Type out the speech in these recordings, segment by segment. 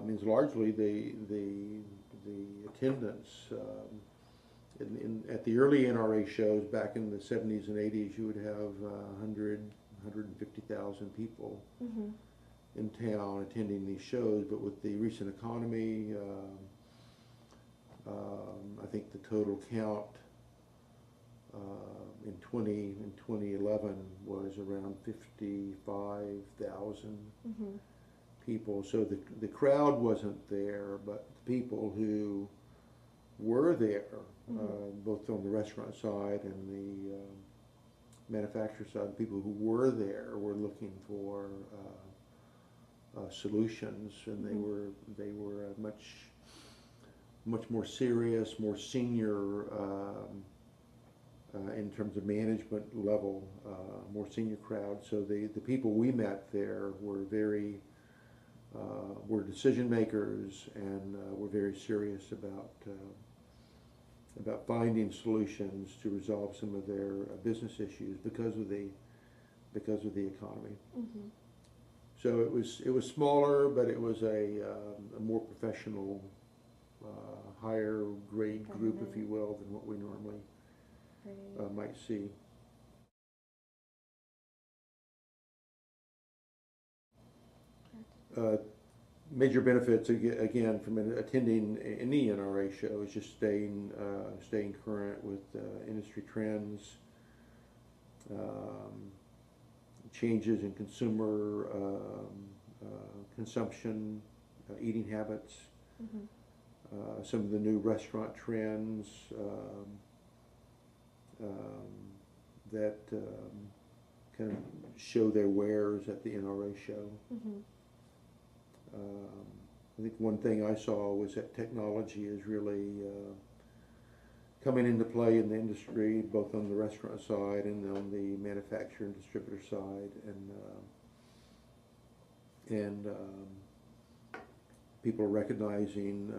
Means largely the attendance. At the early NRA shows back in the 70s and 80s, you would have 150,000 people in town attending these shows. But with the recent economy, I think the total count in 2011 was around 55,000 people. So the crowd wasn't there, but the people who were there, both on the restaurant side and the manufacturer side, the people who were there were looking for solutions, and they were much more serious, more senior in terms of management level, more senior crowd. So the people we met there were were decision makers, and were very serious about finding solutions to resolve some of their business issues because of the economy. So it was smaller, but it was a more professional, higher grade group, if you will, than what we normally might see. Major benefits again from attending any NRA show is just staying current with industry trends, changes in consumer consumption, eating habits, some of the new restaurant trends that kind of show their wares at the NRA show. I think one thing I saw was that technology is really coming into play in the industry, both on the restaurant side and on the manufacturer and distributor side, and people are recognizing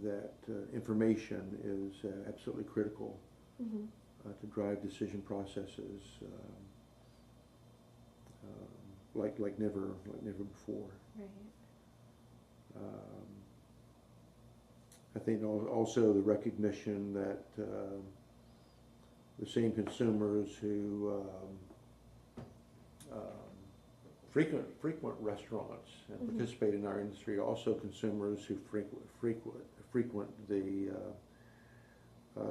that information is absolutely critical to drive decision processes like never before. Right. I think also the recognition that the same consumers who frequent restaurants and participate in our industry, also consumers who frequent the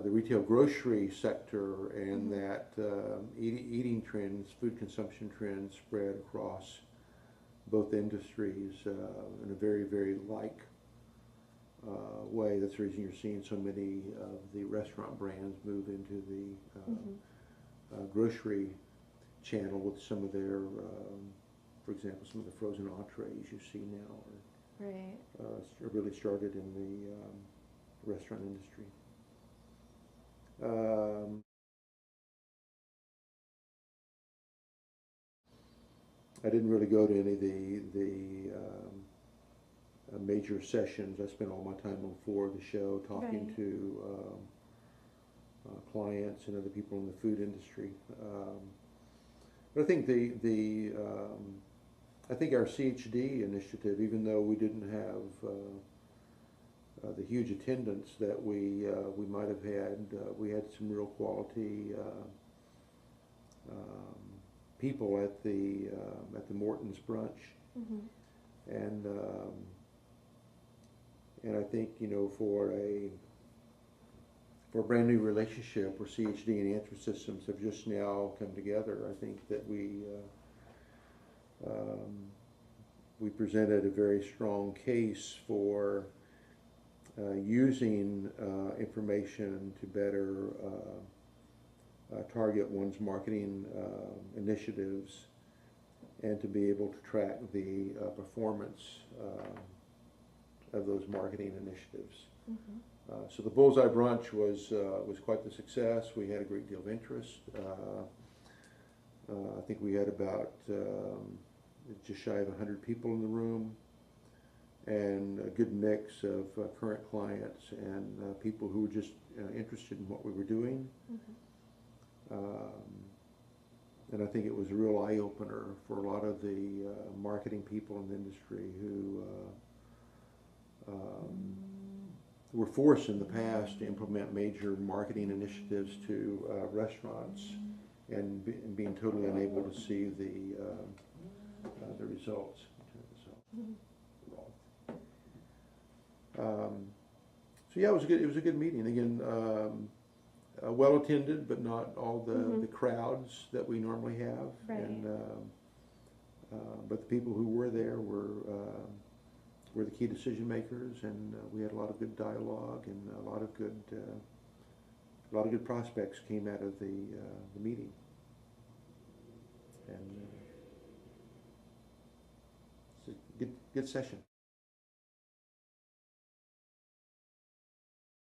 retail grocery sector, and that eating trends, food consumption trends spread across both industries in a very, very like way. That's the reason you're seeing so many of the restaurant brands move into the grocery channel with some of their, for example, some of the frozen entrees you see now are really started in the restaurant industry. I didn't really go to any of the major sessions. I spent all my time on the floor of the show talking to clients and other people in the food industry. But I think I think our CHD initiative, even though we didn't have the huge attendance that we might have had, we had some real quality people at the Morton's brunch, and I think, you know, for a brand new relationship where CHD and Answer Systems have just now come together, I think that we presented a very strong case for using information to better target one's marketing initiatives, and to be able to track the performance of those marketing initiatives. So the Bullseye Brunch was quite the success. We had a great deal of interest. I think we had about just shy of 100 people in the room, and a good mix of current clients and people who were just interested in what we were doing. And I think it was a real eye-opener for a lot of the marketing people in the industry who were forced in the past to implement major marketing initiatives to restaurants and being totally unable to see the results. So yeah, it was a good. It was a good meeting. Again, well attended, but not all the crowds that we normally have. Right. And but the people who were there were the key decision makers, and we had a lot of good dialogue, and a lot of good prospects came out of the meeting. And it's a good session.